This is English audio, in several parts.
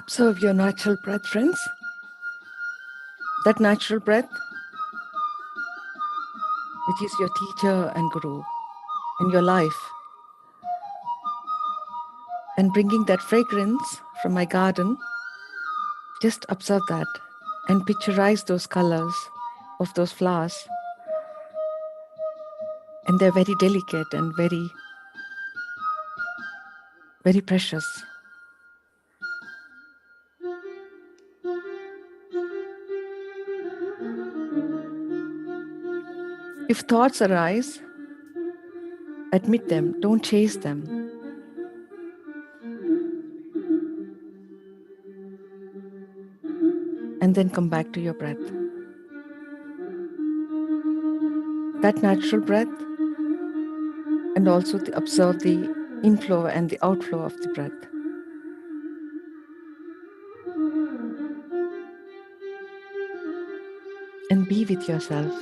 Observe your natural breath, friends. That natural breath, it is your teacher and guru in your life. And bringing that fragrance from my garden, just observe that and picturize those colors of those flowers. And they're very delicate and very, very precious. If thoughts arise, admit them, don't chase them. And then come back to your breath. That natural breath, and also observe the inflow and the outflow of the breath. And be with yourself.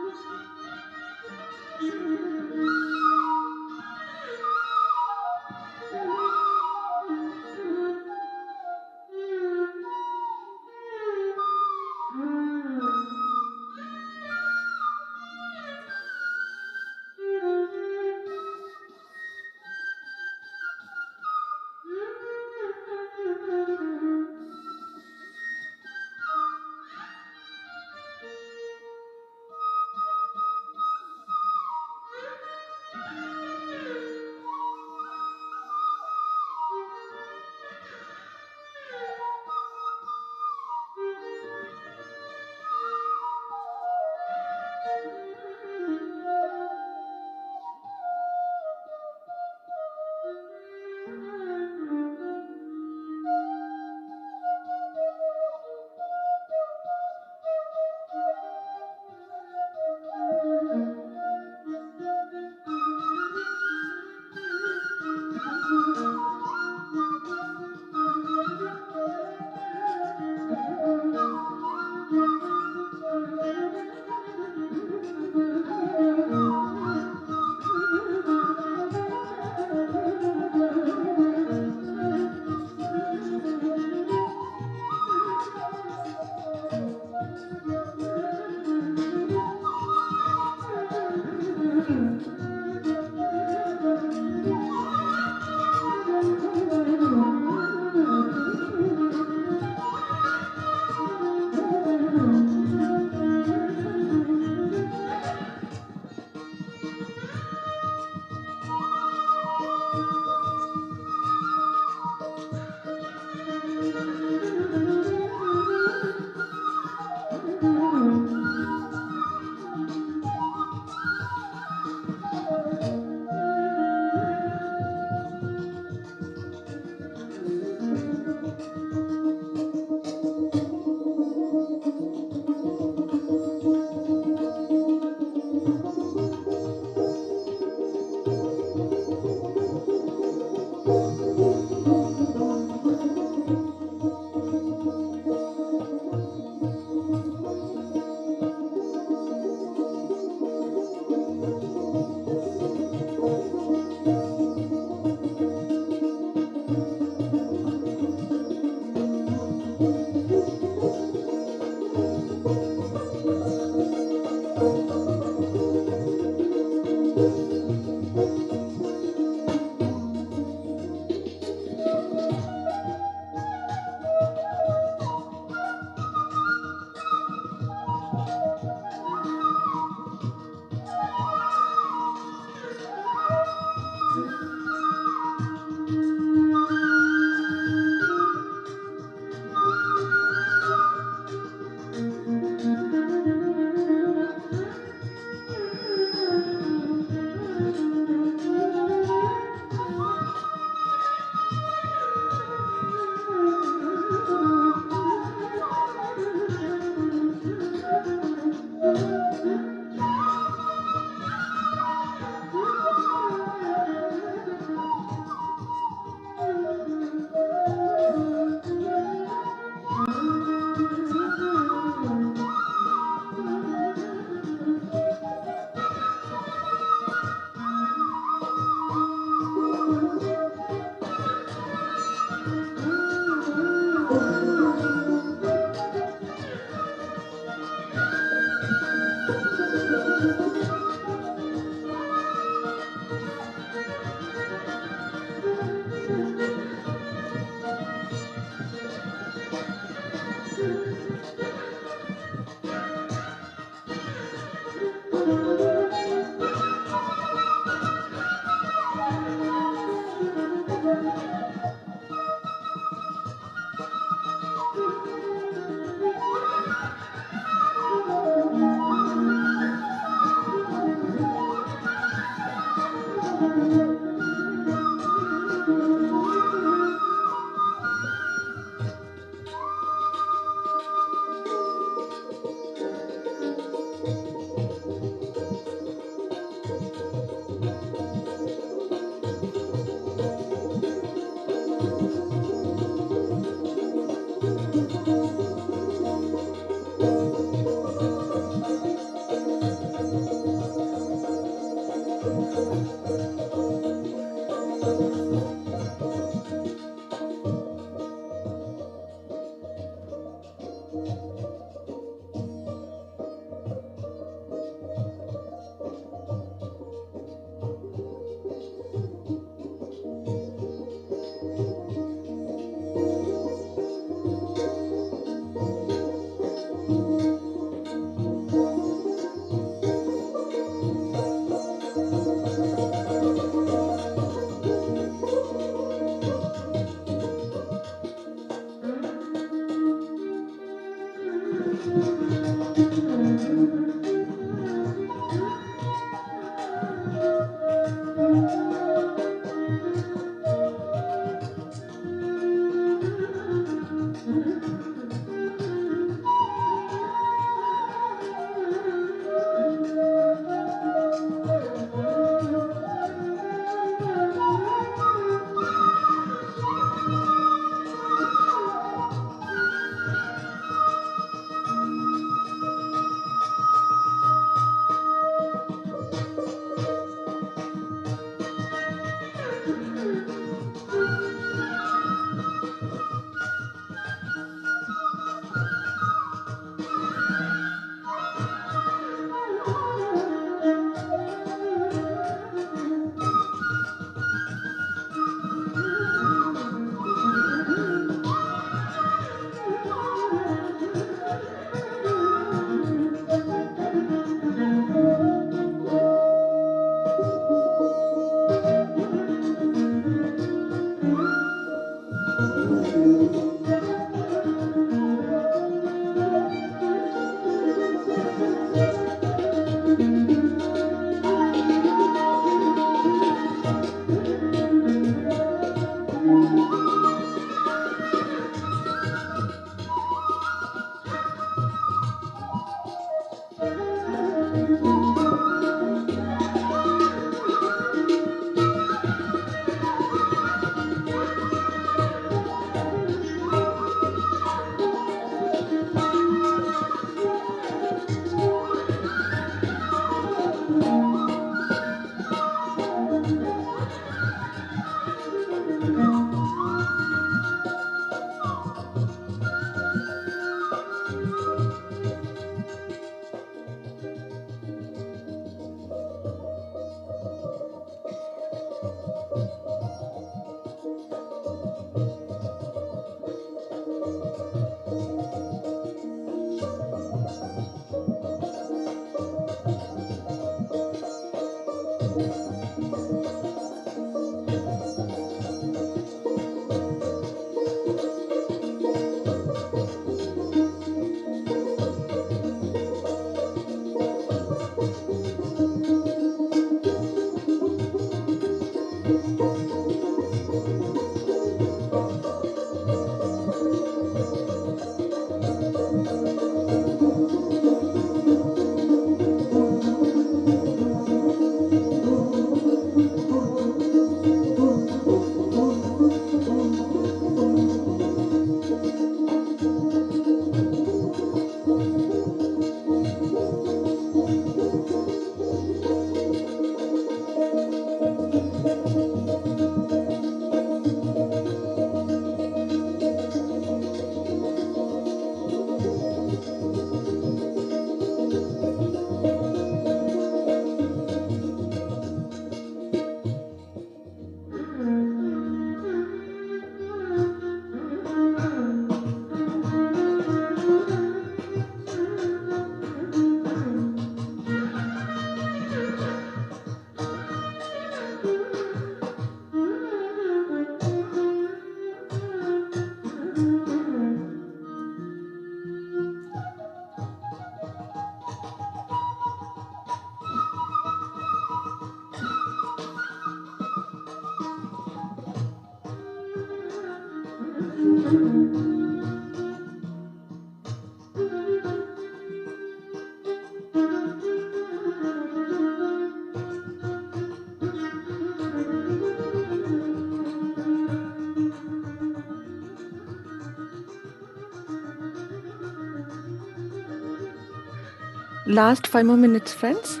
Last 5 more minutes, friends.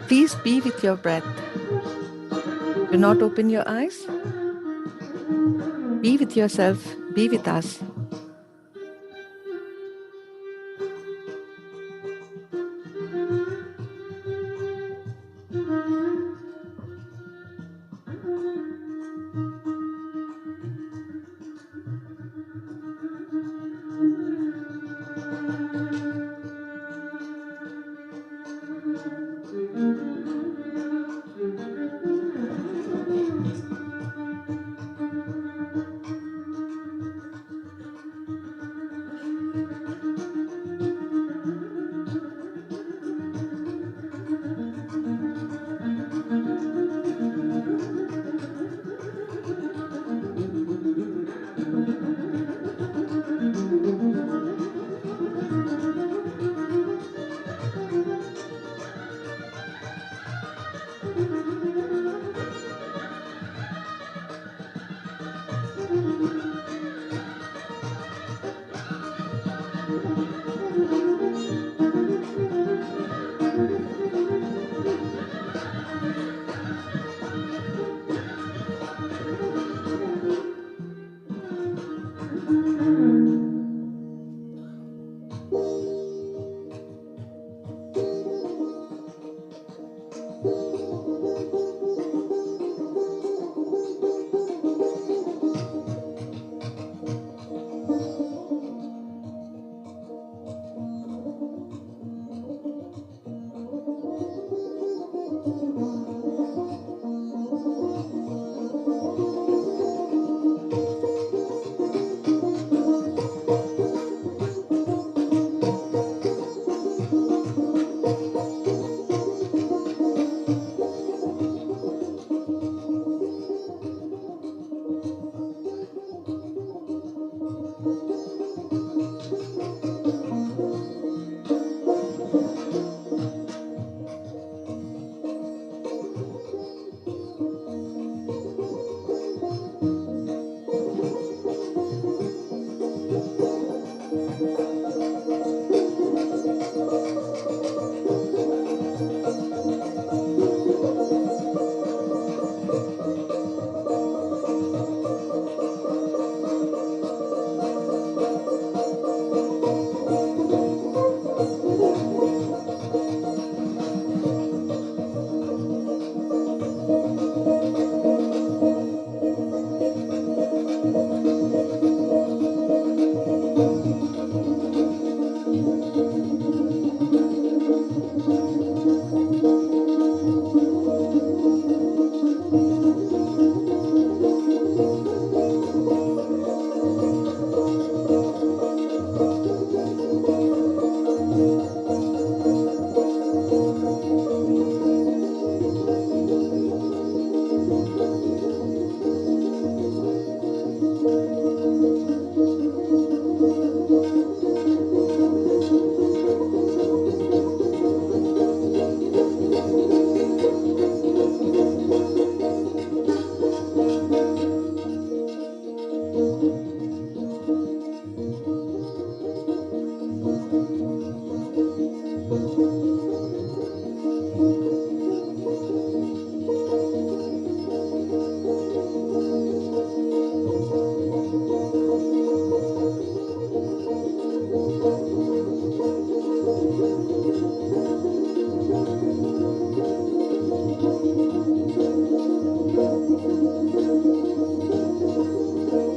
Please be with your breath. Do not open your eyes. Be with yourself. Be with us.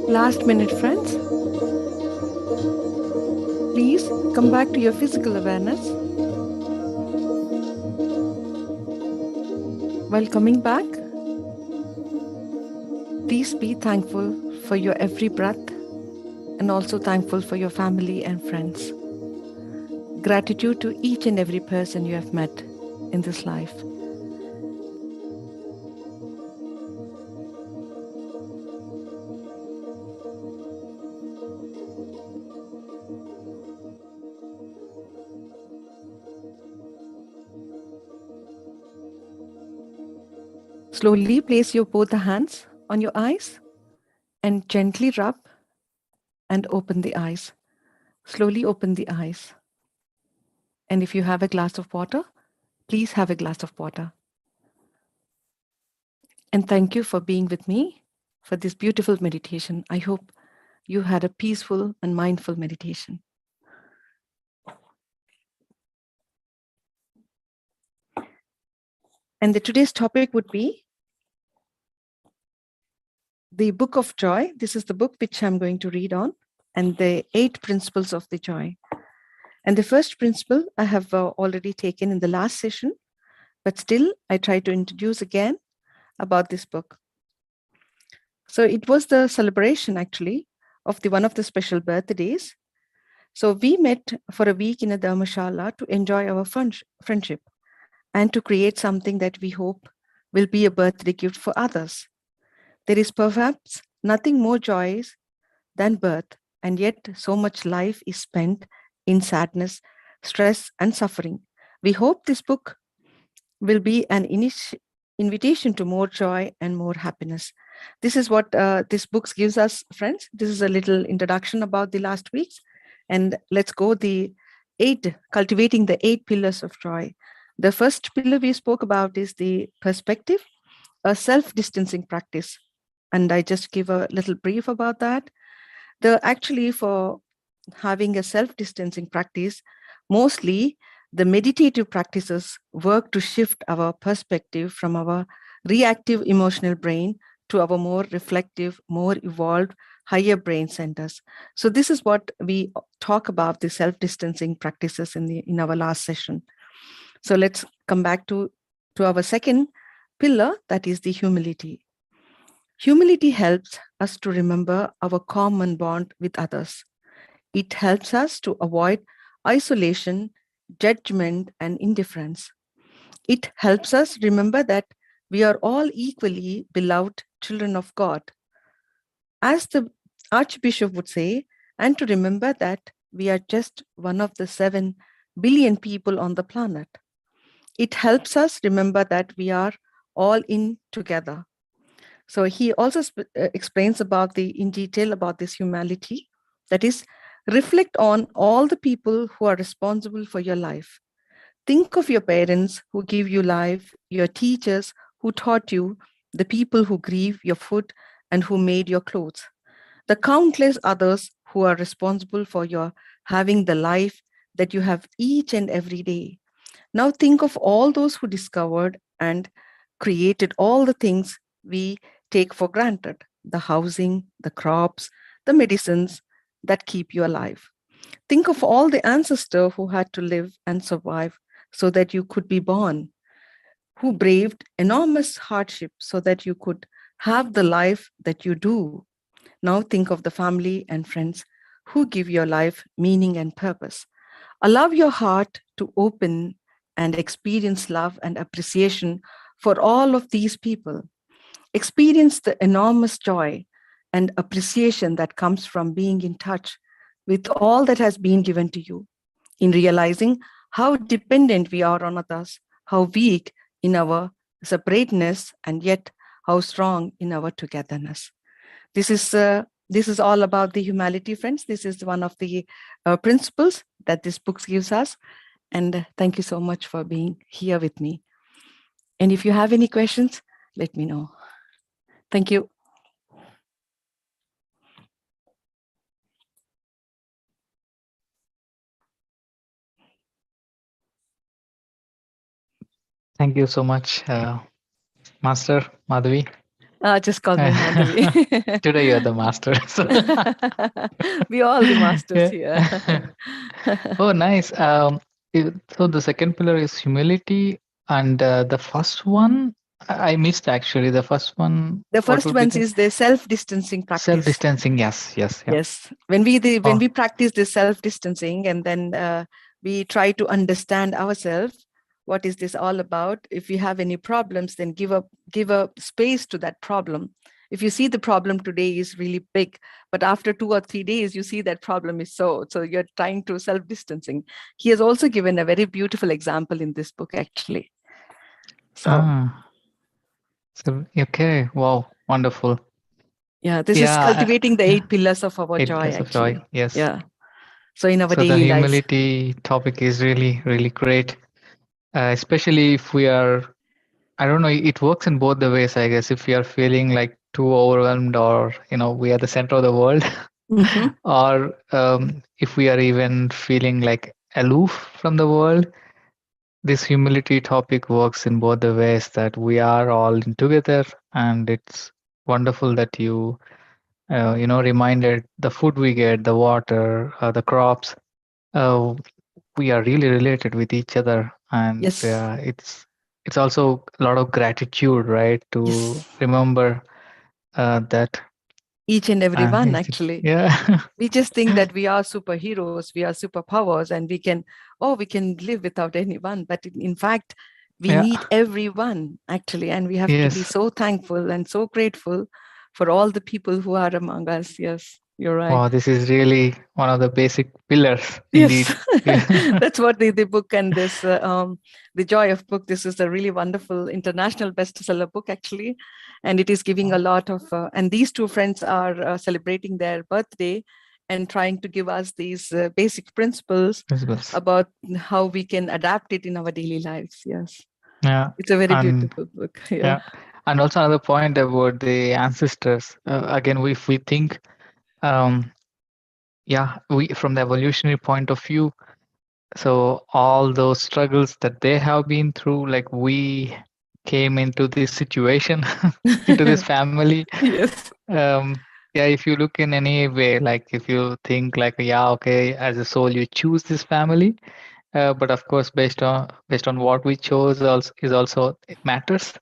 Last minute, friends. Please come back to your physical awareness. While coming back, please be thankful for your every breath and also thankful for your family and friends. Gratitude to each and every person you have met in this life. Slowly place your both the hands on your eyes and gently rub and open the eyes. Slowly open the eyes. And if you have a glass of water, please have a glass of water. And thank you for being with me for this beautiful meditation. I hope you had a peaceful and mindful meditation. And today's topic would be the Book of Joy. This is the book which I'm going to read on, and the 8 principles of the joy. And the first principle I have already taken in the last session, but still I try to introduce again about this book. So it was the celebration actually of one of the special birthdays. So we met for a week in a dharmashala to enjoy our friendship and to create something that we hope will be a birthday gift for others. There is perhaps nothing more joyous than birth, and yet so much life is spent in sadness, stress, and suffering. We hope this book will be an invitation to more joy and more happiness. This is what this book gives us, friends. This is a little introduction about the last weeks. And let's go cultivating the 8 pillars of joy. The first pillar we spoke about is the perspective, a self-distancing practice. And I just give a little brief about that. Actually, for having a self-distancing practice, mostly the meditative practices work to shift our perspective from our reactive emotional brain to our more reflective, more evolved, higher brain centers. So this is what we talk about, the self-distancing practices in our last session. So let's come back to our second pillar, that is the humility. Humility helps us to remember our common bond with others. It helps us to avoid isolation, judgment, and indifference. It helps us remember that we are all equally beloved children of God. As the Archbishop would say, and to remember that we are just one of the 7 billion people on the planet. It helps us remember that we are all in together. So he also explains in detail about this humility. That is, reflect on all the people who are responsible for your life. Think of your parents who give you life, your teachers who taught you, the people who grieve your food and who made your clothes, the countless others who are responsible for your having the life that you have each and every day. Now think of all those who discovered and created all the things we take for granted: the housing, the crops, the medicines that keep you alive. Think of all the ancestors who had to live and survive so that you could be born, who braved enormous hardship so that you could have the life that you do. Now think of the family and friends who give your life meaning and purpose. Allow your heart to open and experience love and appreciation for all of these people. Experience the enormous joy and appreciation that comes from being in touch with all that has been given to you, in realizing how dependent we are on others, how weak in our separateness, and yet how strong in our togetherness. This is all about the humanity, friends. This is one of the principles that this book gives us. And thank you so much for being here with me. And if you have any questions, let me know. Thank you. Thank you so much, Master Madhavi. Just call me Madhavi. Today you are the master. We are all the masters here. Oh, nice. So the second pillar is humility, and the first one I missed actually. The first one. The What first would be one the is the self-distancing practice. self-distancing? Yes, yes, yeah. Yes, when we practice this self-distancing, and then we try to understand ourselves, what is this all about? If we have any problems, then give a space to that problem. If you see the problem today is really big, but after 2 or 3 days, you see that problem is so you're trying to self-distancing. He has also given a very beautiful example in this book, actually. So okay, wow, wonderful. Yeah, this is cultivating the 8 pillars of our 8 joy, pillars of joy. actually. Yes. Yeah. So in our So the daily lives. humility topic is really, really great, especially if we are, I don't know, it works in both the ways, I guess. If we are feeling like too overwhelmed, or, we are the center of the world, Mhm. or if we are even feeling like aloof from the world, this humility topic works in both the ways, that we are all in together. And it's wonderful that reminded the food we get, the water, the crops. Uh, we are really related with each other, and Yes. it's also a lot of gratitude, right? To Yes. remember that. Each and every And one, actually. yeah. We just think that we are superheroes, we are superpowers, and we can live without anyone. But in fact, we Yeah. need everyone, actually. And we have to be Yes. so thankful and so grateful for all the people who are among us. Yes, you're right. Wow, this is really one of the basic pillars, Yes, indeed. Yeah. that's what the book and this the joy of book. This is a really wonderful international bestseller book, actually, and it is giving a lot of. And these two friends are celebrating their birthday, and trying to give us these basic principles Principles. about how we can adapt it in our daily lives. Yes, Yeah. it's a very And beautiful book. Yeah. yeah. And also another point about the ancestors. Again, if we think, um, yeah, we from the evolutionary point of view, so all those struggles that they have been through, like we came into this situation, into this family. Yes. Um, yeah, if you look in any way, like if you think like, yeah, okay, as a soul, you choose this family. But of course, based on what we chose, also is also it matters.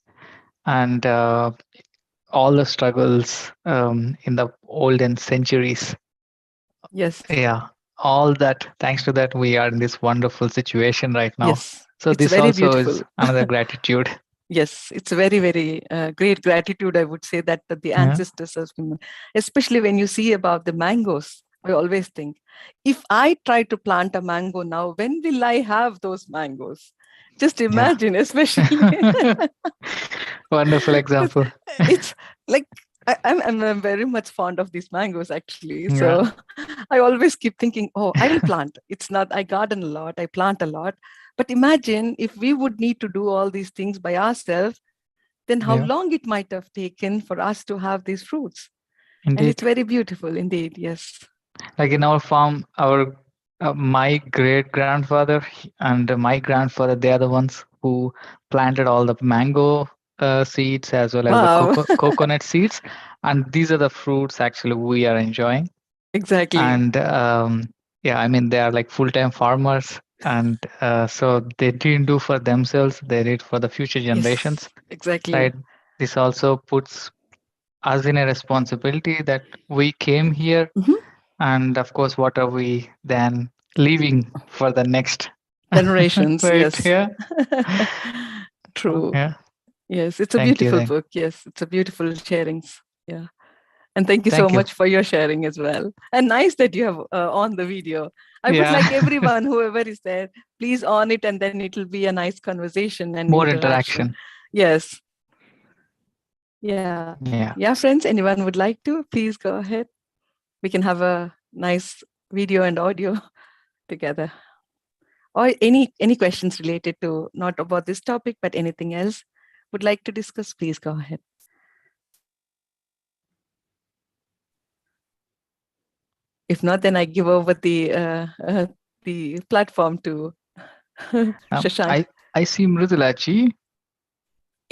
And all the struggles in the olden centuries, Yes. yeah, all that. Thanks to that, we are in this wonderful situation right now. Yes. So It's this very also is beautiful. another gratitude. Yes, it's very, very great gratitude, I would say, that the Yeah, ancestors of human, especially when you see about the mangoes. I always think, if I try to plant a mango now, when will I have those mangoes? Just yeah. imagine, especially. Wonderful example. It's like I'm very much fond of these mangoes, actually. So Yeah, I always keep thinking, oh, I will plant. It's not, I garden a lot, I plant a lot. But imagine if we would need to do all these things by ourselves, then how yeah, long it might have taken for us to have these fruits. And it's indeed. very beautiful indeed. Yes. Like in our farm, our my great grandfather and my grandfather, they are the ones who planted all the mango seeds as well as the Wow. coconut seeds, and these are the fruits actually we are enjoying. Exactly. And yeah, I mean they are like full-time farmers, and so they didn't do for themselves; they did for the future Yes. generations, Exactly. right? This also puts us in a responsibility that we came here, Mhm. and of course, what are we then leaving for the next? Generations. Right? Yes. Yeah. True. Yeah. Yes. It's a Thank you. beautiful book. Yes. It's a beautiful sharings. Yeah. And thank you so Thank you. much for your sharing as well. And nice that you have on the video. I would Yeah. like everyone, whoever is there, please on it, and then it'll be a nice conversation and More interaction. interaction. Yes. Yeah. Yeah. Yeah, friends, anyone would like to, please go ahead. We can have a nice video and audio together. Or any questions related to not about this topic, but anything else would like to discuss, please go ahead. If not, then I give over the platform to Shashank. I see Mridulaji.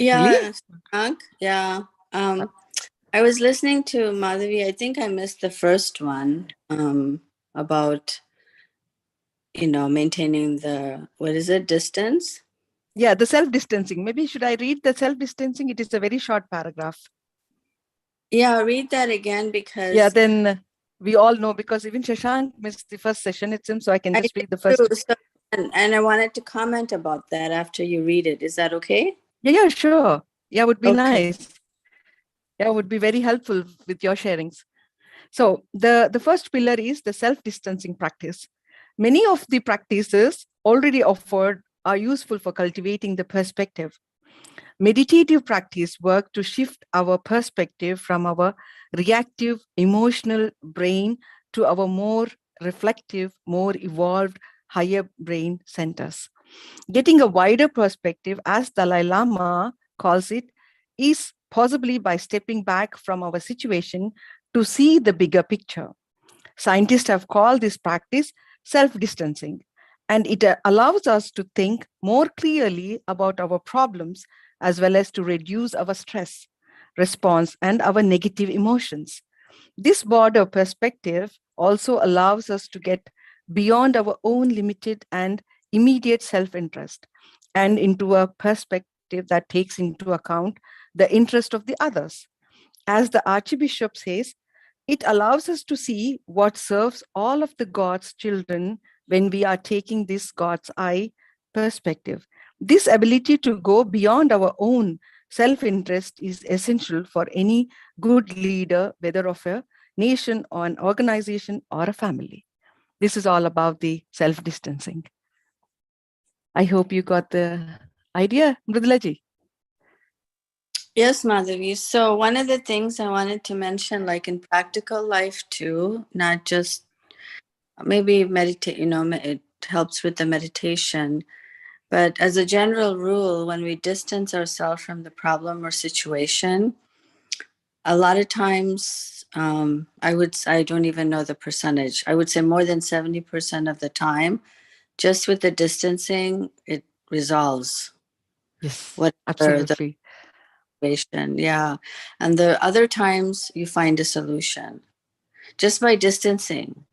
Really? Yeah, Frank. Yeah. I was listening to Madhavi. I think I missed the first one about, maintaining the, what is it, distance? Yeah, the self-distancing. Maybe should I read the self-distancing? It is a very short paragraph. Yeah, read that again because... Yeah, then we all know, because even Shashank missed the first session, it seems, so I can I just did read the too, first. and I wanted to comment about that after you read it. Is that okay? Yeah, sure. Yeah, would be Okay. nice. Yeah, would be very helpful with your sharings. So the first pillar is the self-distancing practice. Many of the practices already offered are useful for cultivating the perspective. Meditative practice work to shift our perspective from our reactive emotional brain to our more reflective, more evolved, higher brain centers. Getting a wider perspective, as Dalai Lama calls it, is possibly by stepping back from our situation to see the bigger picture. Scientists have called this practice self distancing, and it allows us to think more clearly about our problems as well as to reduce our stress response and our negative emotions. This broader perspective also allows us to get beyond our own limited and immediate self interest and into a perspective that takes into account the interest of the others. As the Archbishop says, it allows us to see what serves all of the God's children when we are taking this God's eye perspective. This ability to go beyond our own self interest is essential for any good leader, whether of a nation or an organization or a family. This is all about the self distancing. I hope you got the idea, Mridulaji. Yes, Madhavi. So one of the things I wanted to mention, like in practical life too, not just maybe meditate, it helps with the meditation. But as a general rule, when we distance ourselves from the problem or situation, a lot of times, I don't even know the percentage. I would say more than 70% of the time, just with the distancing, it resolves Yes, whatever the absolutely. situation. Yeah. And the other times you find a solution just by distancing.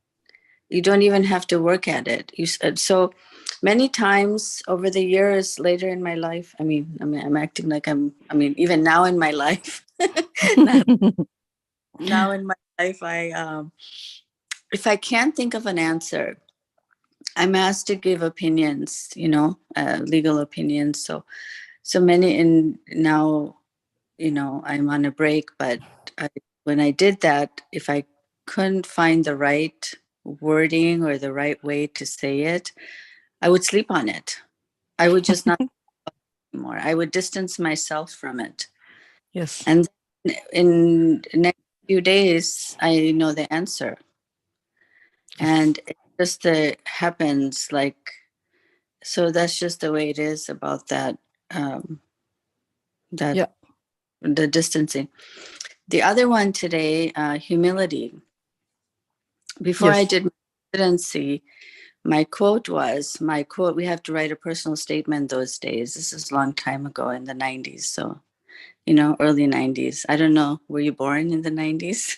You don't even have to work at it. So many times over the years later in my life, I'm acting like even now in my life, now in my life, if I can't think of an answer, I'm asked to give opinions, legal opinions. So many, and now, I'm on a break, but when I did that, if I couldn't find the right wording or the right way to say it, I would sleep on it. I would just not anymore. I would distance myself from it. Yes. And in the next few days, I know the answer. And it just happens like, so that's just the way it is about that, Yeah. the distancing. The other one today, humility. Before I Yes. did my residency, my quote, we have to write a personal statement those days. This is a long time ago in the 90s. So, early 90s. I don't know. Were you born in the 90s?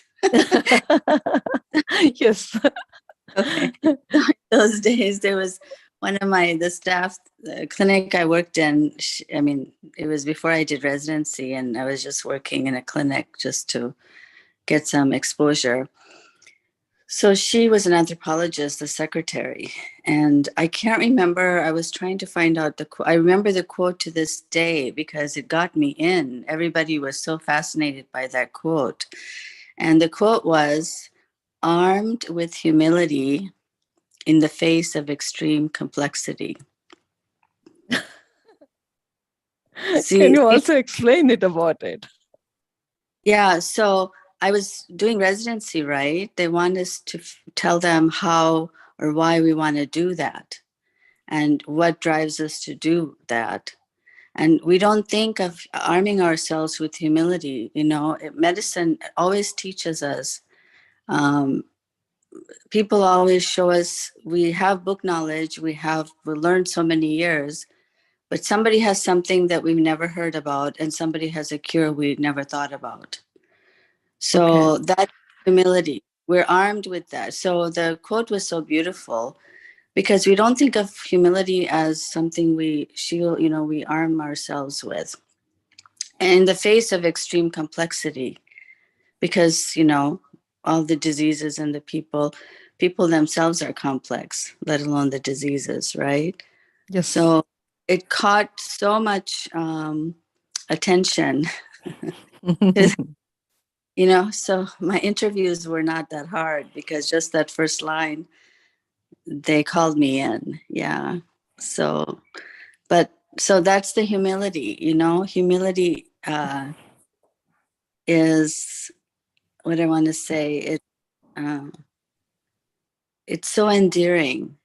Yes. Okay. Those days, there was one of the staff, the clinic I worked in. It was before I did residency, and I was just working in a clinic just to get some exposure. So she was an anthropologist, the secretary, and I can't remember. I was trying to find out I remember the quote to this day because it got me in. Everybody was so fascinated by that quote. And the quote was, "Armed with humility in the face of extreme complexity." Can See, you also explain it about it? yeah. So I was doing residency, right? They want us to tell them how or why we want to do that and what drives us to do that. And we don't think of arming ourselves with humility. Medicine always teaches us. Um, People always show us we have book knowledge, we learned so many years, but somebody has something that we've never heard about, and somebody has a cure we never thought about. So that humility, we're armed with that. So the quote was so beautiful because we don't think of humility as something we shield, we arm ourselves with. And in the face of extreme complexity, because, all the diseases and the people themselves are complex, let alone the diseases, right? Yes. So it caught so much attention. So my interviews were not that hard because just that first line, they called me in. Yeah. So that's the humility, humility is what I want to say. it's so endearing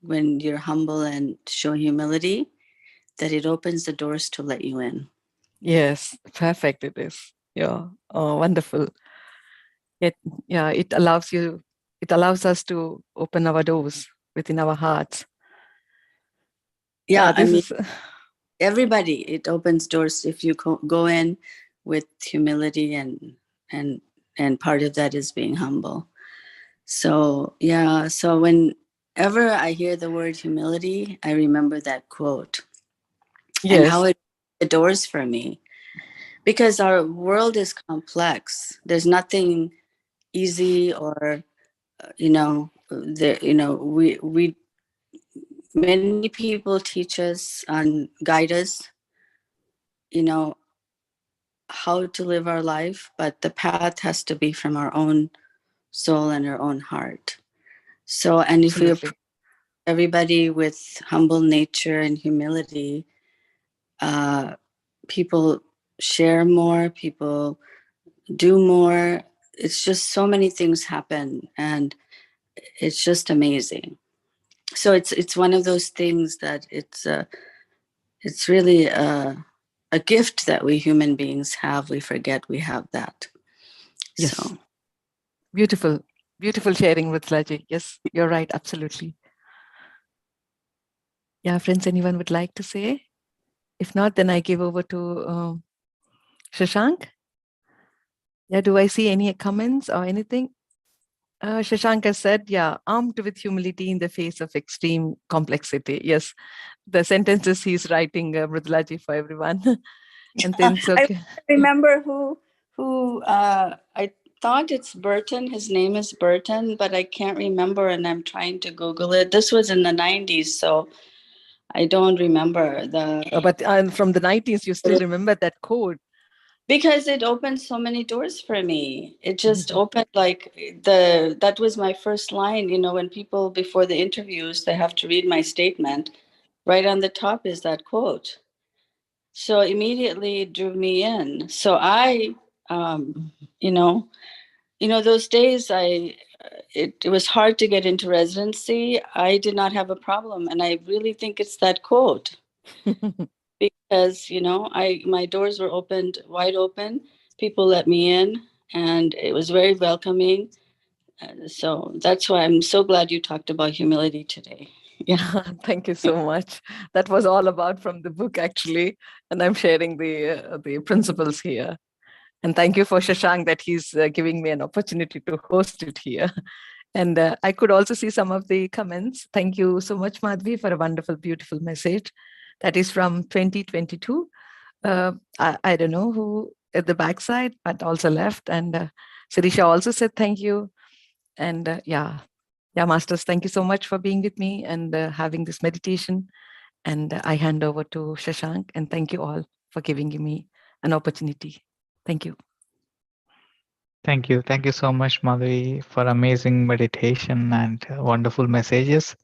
when you're humble and show humility that it opens the doors to let you in. Yes, perfect it is. Yeah. Oh, wonderful. It, yeah, it allows us to open our doors within our hearts. Yeah, I This mean, is, everybody, it opens doors if you go in with humility, and part of that is being humble. So yeah, so whenever I hear the word humility, I remember that quote and how yes, it the doors for me, because our world is complex. There's nothing easy, or there, we many people teach us and guide us, you know how to live our life, but the path has to be from our own soul and our own heart. So, and if we approach absolutely. everybody with humble nature and humility, uh, people share more, people do more. It's just so many things happen, and it's just amazing. So it's one of those things that it's really a gift that we human beings have. We forget we have that. Yes. So Beautiful. Beautiful sharing with Laji. Yes, you're right. Absolutely. Yeah, friends, anyone would like to say? If not, then I give over to Shashank. Yeah, do I see any comments or anything? Shashank has said, yeah, armed with humility in the face of extreme complexity. Yes, the sentences he's writing, Mridulaji, for everyone. And then, so, I remember who I thought it's Burton. His name is Burton, but I can't remember, and I'm trying to Google it. This was in the 90s, so I don't remember but from the 90s, you still remember that code. because it opened so many doors for me. It just Mhm. opened like that was my first line. When people before the interviews they have to read my statement, right on the top is that quote. So immediately it drew me in. So I, you know, those days it was hard to get into residency. I did not have a problem, and I really think it's that quote because I my doors were opened wide open. People let me in, and it was very welcoming. So that's why I'm so glad you talked about humility today. Yeah. Thank you so much. That was all about from the book, actually, and I'm sharing the principles here. And thank you for Shashank that he's giving me an opportunity to host it here. And I could also see some of the comments. Thank you so much, Madhavi, for a wonderful, beautiful message. That is from 2022. I don't know who at the backside, but also left. And Sirisha also said thank you. And yeah, Masters, thank you so much for being with me and having this meditation. And I hand over to Shashank. And thank you all for giving me an opportunity. Thank you. Thank you. Thank you so much, Madhavi, for amazing meditation and wonderful messages.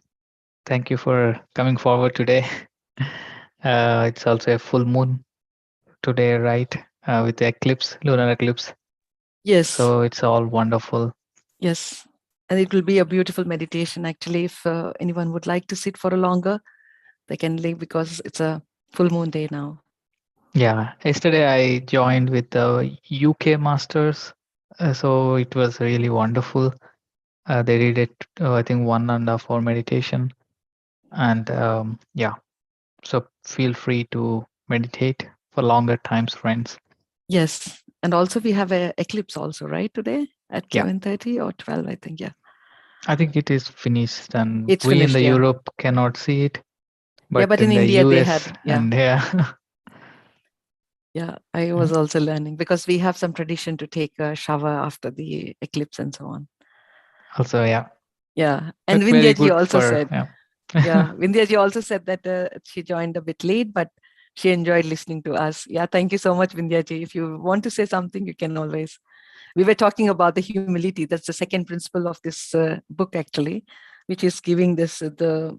Thank you for coming forward today. It's also a full moon today, right? With the eclipse, lunar eclipse. Yes, So it's all wonderful. yes. And it will be a beautiful meditation. Actually, if anyone would like to sit for a longer, they can leave because it's a full moon day now. Yeah. Yesterday I joined with the UK Masters. So it was really wonderful. They did it, I think, 1.5 hour meditation. And yeah, so feel free to meditate for longer times, friends. Yes. And also we have a eclipse also, right, today at Yeah, 11:30 or 12, I think. Yeah. I think it is finished, and It's we in finished. the Yeah. Europe cannot see it, Yeah. but But in in the India, they US had, yeah. and yeah, Yeah. I was also learning because we have some tradition to take a shower after the eclipse and so on. also yeah, Yeah. And but very Vindhya ji good also for said, yeah. yeah, Vindhya ji also said that she joined a bit late, but she enjoyed listening to us. Yeah. Thank you so much, Vindhya ji. If you want to say something, you can always. We were talking about the humility. That's the second principle of this book, actually, which is giving this the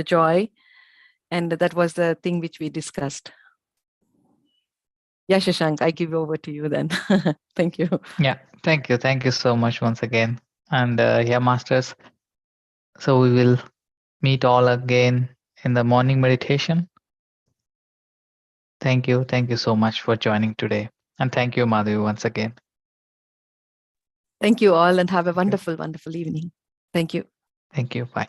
joy, and that was the thing which we discussed. Yeah, Shashank, I give over to you then. Thank you. Yeah, thank you so much once again, and yeah, masters. So we will meet all again in the morning meditation. Thank you. Thank you so much for joining today. And thank you, Madhavi, once again. Thank you all and have a Thank you. wonderful, wonderful evening. Thank you. Thank you. Bye.